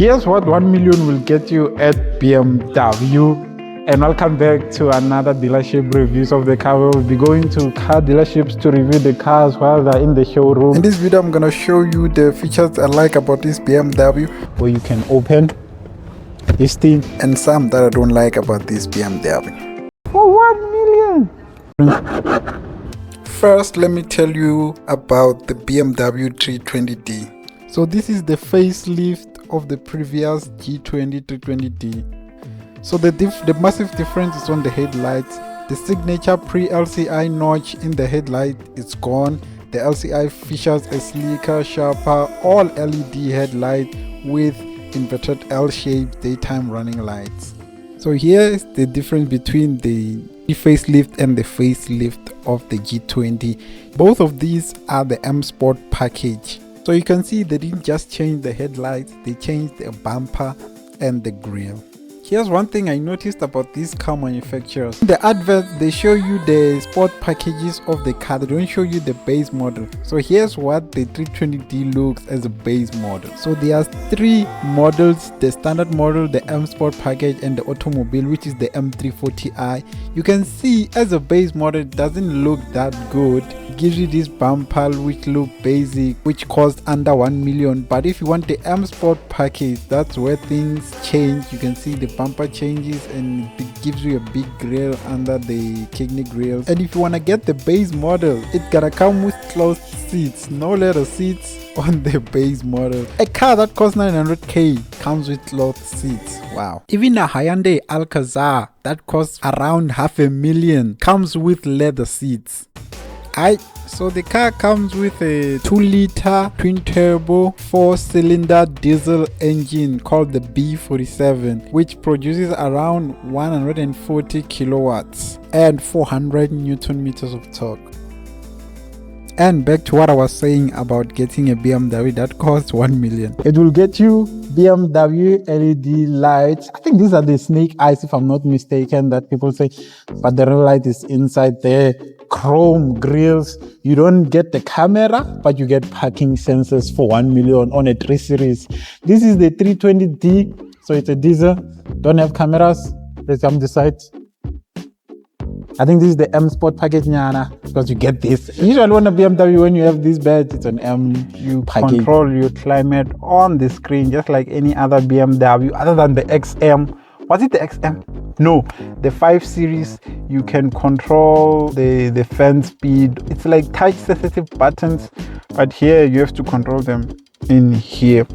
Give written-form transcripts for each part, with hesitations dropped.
Guess what 1 million will get you at BMW? And welcome back to another dealership reviews of the car. We'll be going to car dealerships to review the cars while they're in the showroom. In this video, I'm gonna show you the features I like about this BMW, Where you can open this thing, and some that I don't like about this BMW. for 1 million. First, let me tell you about the BMW 320D. So this is the facelift of the previous G20 320D. So the massive difference is on the headlights. The signature pre-LCI notch in the headlight is gone. The LCI features a sleeker, sharper, all LED headlight with inverted L-shaped daytime running lights. So here is the difference between the facelift and the facelift of the G20. Both of these are the M Sport package. So you can see they didn't just change the headlights, they changed the bumper and the grille. Here's one thing I noticed about these car manufacturers. In the adverts, they show you the sport packages of the car. They don't show you the base model. So here's what the 320D looks as a base model. So there are three models: the standard model, the M Sport package, and the automobile, which is the M340i. You can see as a base model, it doesn't look that good. It gives you this bumper which look basic, which cost under 1 million. But if you want the M Sport package, that's where things change. You can see the bumper changes and it gives you a big grille under the kidney grills. And if you want to get the base model, it's gonna come with closed seats, no leather seats on the base model. A car that costs 900k comes with cloth seats. Wow. Even a Hyundai Alcazar that costs around $500,000 comes with leather seats. So the car comes with a 2-liter twin-turbo 4-cylinder diesel engine called the B47, which produces around 140 kilowatts and 400 newton meters of torque. And back to what I was saying about getting a BMW that costs 1 million. It will get you BMW LED lights. I think these are the snake eyes, if I'm not mistaken, that people say, but the real light is inside there. Chrome grills. You don't get the camera, but you get parking sensors for 1 million on a 3 Series. This is the 320D, so it's a diesel. Don't have cameras. Let's come this side. I think this is the M Sport package, Nyana, because you get this. Usually on a BMW, when you have this bed, it's an M. You package. Control your climate on the screen, just like any other BMW, other than the XM. Was it the XM? No, the 5 Series, you can control the fan speed. It's like touch sensitive buttons, but here you have to control them in here.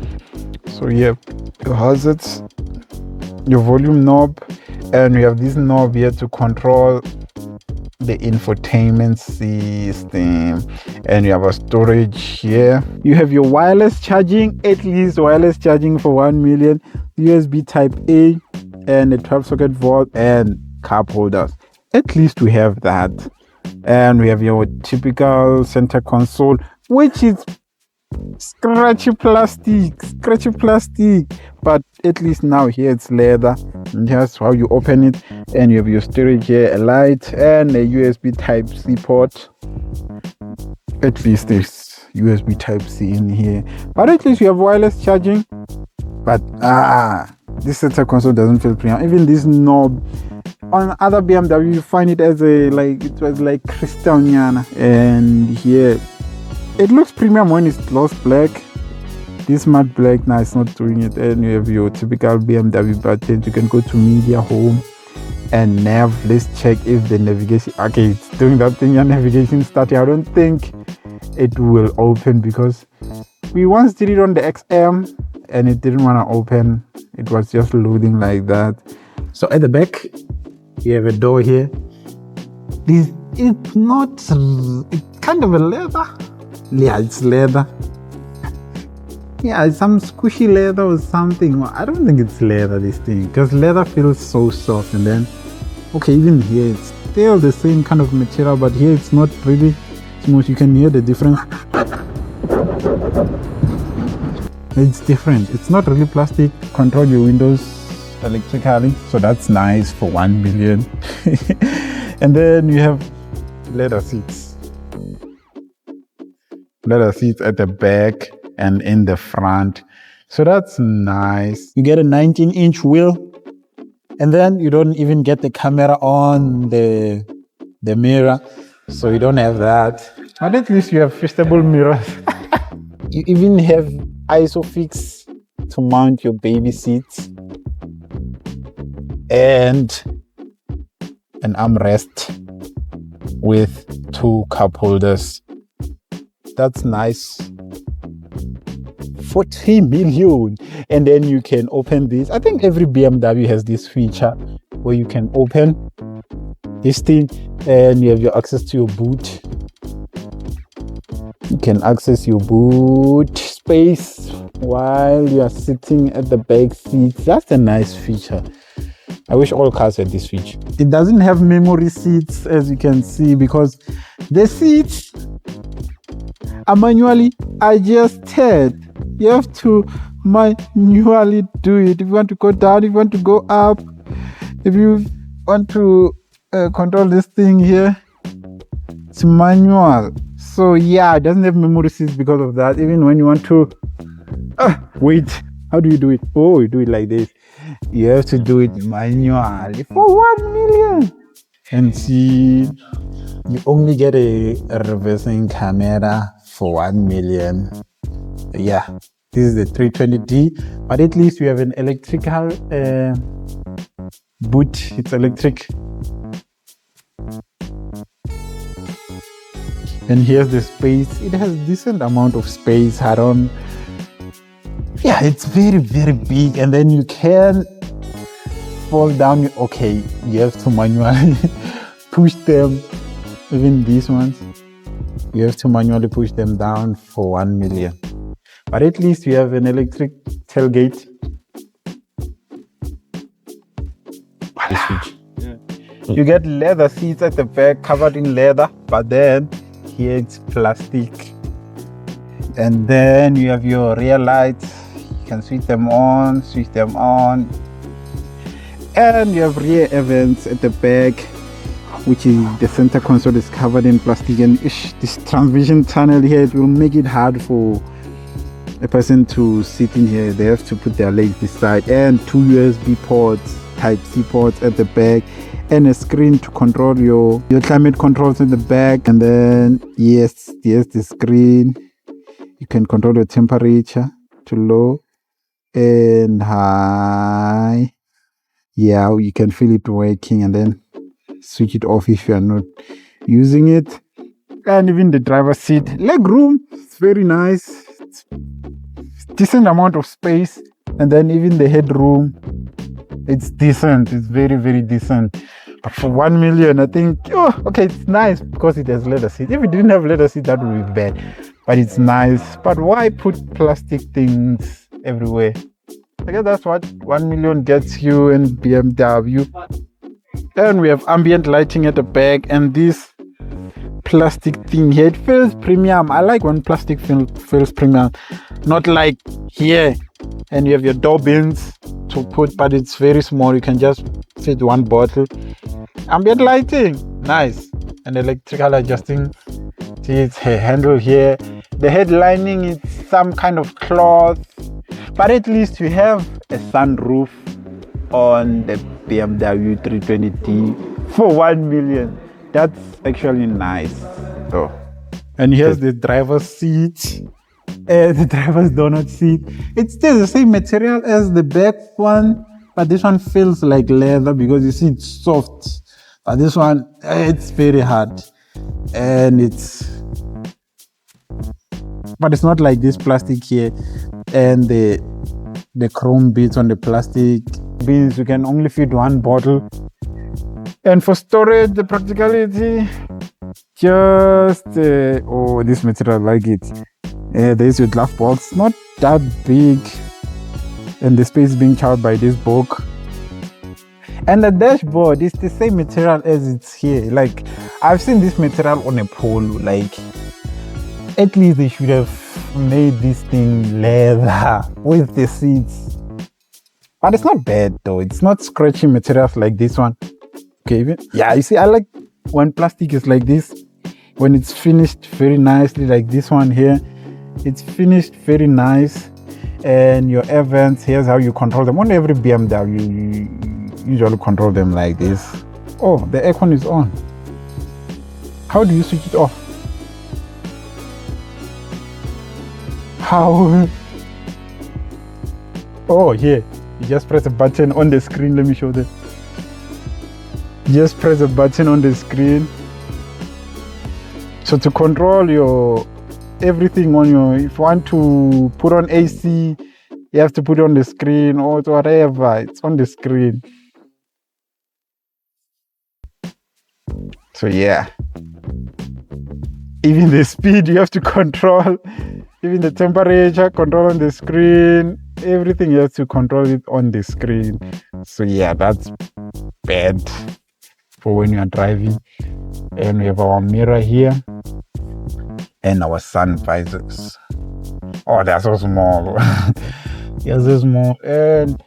So you have your hazards, your volume knob, and you have this knob here to control the infotainment system, and you have a storage here. You have your wireless charging, at least wireless charging for 1 million, USB type A, and a 12-socket vault and cup holders. At least we have that. And we have your typical center console, which is scratchy plastic, but at least now here it's leather. And here's how you open it. And you have your storage here, a light, and a USB type C port. At least there's USB type C in here, but at least you have wireless charging. But this center console doesn't feel premium. Even this knob on other BMW, you find it as it was like crystal nyana. And here it looks premium when it's gloss black. This matte black, now it's not doing it. And you have your typical BMW buttons. You can go to media, home, and nav. Let's check if the navigation, okay, it's doing that thing, your navigation starting. I don't think it will open because we once did it on the XM and it didn't want to open. It was just loading like that. So at the back, you have a door here. It's kind of a leather. Yeah, it's leather. Yeah, it's some squishy leather or something. I don't think it's leather, this thing, because leather feels so soft. And then, okay, even here, it's still the same kind of material, but here it's not really smooth. You can hear the difference. It's different. It's not really plastic. Control your windows electrically, so that's nice for 1 million. And then you have leather seats at the back and in the front. So that's nice. You get a 19-inch wheel, and then you don't even get the camera on the mirror, so you don't have that. But at least you have fixable mirrors. You even have ISOFIX to mount your baby seats, and an armrest with 2 cup holders. That's nice. 40 million. And then you can open this. I think every BMW has this feature where you can open this thing and you have your access to your boot. You can access your boot space while you are sitting at the back seat. That's a nice feature. I wish all cars had this feature. It doesn't have memory seats, as you can see, because the seats are manually adjusted. You have to manually do it. If you want to go down, if you want to go up, if you want to control this thing here, it's manual. So yeah, it doesn't have memory seats because of that. Even when you want to wait, how do you do it? Oh, you do it like this. You have to do it manually for 1 million. And see, you only get a reversing camera for 1 million. Yeah, this is the 320D, but at least you have an electrical boot. It's electric. And here's the space. It has decent amount of space. Yeah, it's very, very big. And then you can fall down. Okay, you have to manually push them. Even these ones, you have to manually push them down for 1 million. But at least you have an electric tailgate. Voila. Yeah. You get leather seats at the back, covered in leather, but then here it's plastic. And then you have your rear lights. You can switch them on. And you have rear events at the back, which is the center console is covered in plastic. And this transmission tunnel here, it will make it hard for a person to sit in here. They have to put their legs this side, and 2 USB ports, Type-C ports at the back, and a screen to control your climate controls in the back. And then yes, the screen. You can control your temperature to low and high. Yeah, you can feel it working, and then switch it off if you are not using it. And even the driver's seat leg room, it's very nice. It's decent amount of space. And then even the headroom, it's decent. It's very, very decent. But for 1 million, I think, okay, it's nice because it has leather seat. If it didn't have leather seat, that would be bad. But it's nice. But why put plastic things everywhere? I guess that's what 1 million gets you in BMW. Then we have ambient lighting at the back, and this plastic thing here, it feels premium. I like when plastic feels premium, not like here. And you have your door bins to put, but it's very small. You can just fit 1 bottle. Ambient lighting, nice. And electrical adjusting. See, it's a handle here. The head lining is some kind of cloth, but at least you have a sunroof on the BMW 320D for 1 million. That's actually nice. So, and here's the driver's seat, the driver's donut seat. It's still the same material as the back one, but this one feels like leather because you see it's soft. But this one, it's very hard, and but it's not like this plastic here, and the chrome bits on the plastic bins. You can only fit 1 bottle. And for storage, the practicality, just this material, I like it. There's your glove box, not that big, and the space being charged by this book. And the dashboard is the same material as it's here. Like, I've seen this material on a Polo. Like, at least they should have made this thing leather with the seats. But it's not bad though. It's not scratchy materials like this one. Okay, yeah, you see, I like when plastic is like this, when it's finished very nicely, like this one here. It's finished very nice. And your air vents, here's how you control them. On every BMW, you usually control them like this. Oh, the aircon is on. How do you switch it off? How? Oh, here. You just press a button on the screen. Let me show them. Just press a button on the screen. So to control your everything on your, if you want to put on AC, you have to put it on the screen, or whatever, it's on the screen. So yeah, even the speed you have to control, even the temperature, control on the screen, everything you have to control it on the screen. So yeah, that's bad for when you are driving. And we have our mirror here and our sun visors. Oh, they're so small. They're so small. And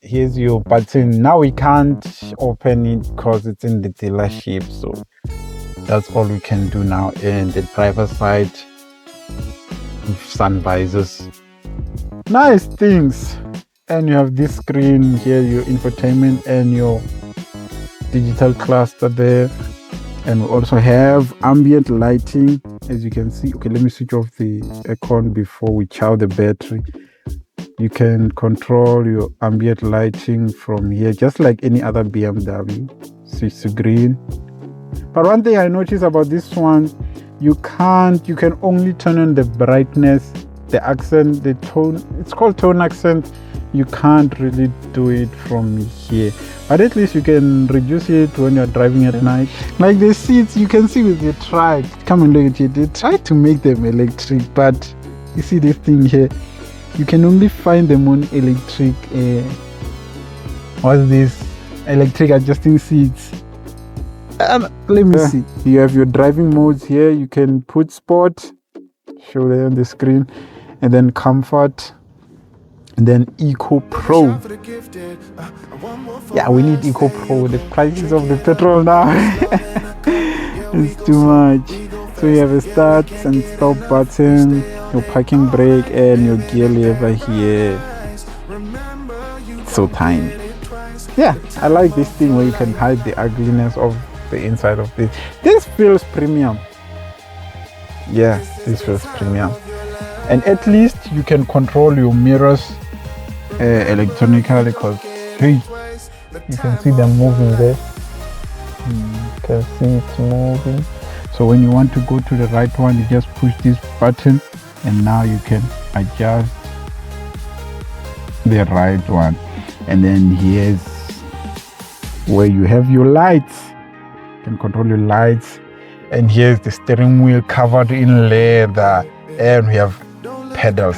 here's your button. Now we can't open it because it's in the dealership, so that's all we can do now. And the driver's side, sun visors, nice things. And you have this screen here, your infotainment and your digital cluster there. And we also have ambient lighting, as you can see. Okay, let me switch off the aircon before we charge the battery. You can control your ambient lighting from here, just like any other BMW. Switch to green. But one thing I noticed about this one, you can only turn on the brightness, the accent, the tone. It's called tone accent. You can't really do it from here. But at least you can reduce it when you're driving at night. Like the seats, you can see with the tried. Come and look at it. They tried to make them electric, but you see this thing here. You can only find them on electric. What's this? Electric adjusting seats. Let me see. You have your driving modes here. You can put sport, show there on the screen, and then comfort, and then Eco Pro. Yeah, we need Eco Pro. The prices of the petrol now it's too much. So you have a start and stop button, your parking brake, and your gear lever here. So tiny. Yeah, I like this thing where you can hide the ugliness of the inside of this. This feels premium. Yeah, this feels premium. And at least you can control your mirrors electronically, because hey, you can see them moving there. You can see it's moving. So when you want to go to the right one, you just push this button and now you can adjust the right one. And then here's where you have your lights. You can control your lights. And here's the steering wheel covered in leather, and we have pedals.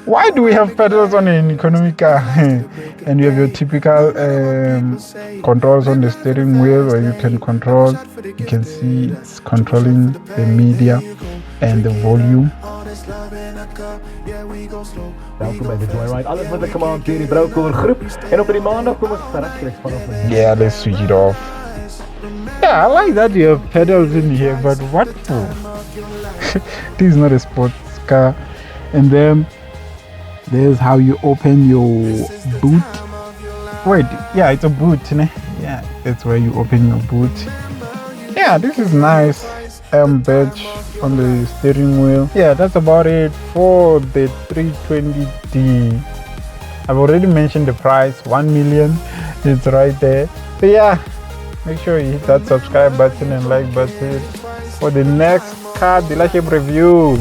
Why do we have pedals on an economic car? And you have your typical controls on the steering wheel where you can control. You can see it's controlling the media and the volume. Welkom bij de Joyride. Alles met de command hier in Brouwkomer groep. En op die maandag komen we straks rechts vanaf. Yeah, let's switch it off. Yeah, I like that you have pedals in here, but what for? This is not a sports car. And then there's how you open your boot. Wait, yeah, it's a boot, né? Yeah, that's where you open your boot. Yeah, this is nice. Badge on the steering wheel. Yeah, that's about it for the 320D. I've already mentioned the price, 1 million. It's right there. So yeah, make sure you hit that subscribe button and like button for the next car dealership review.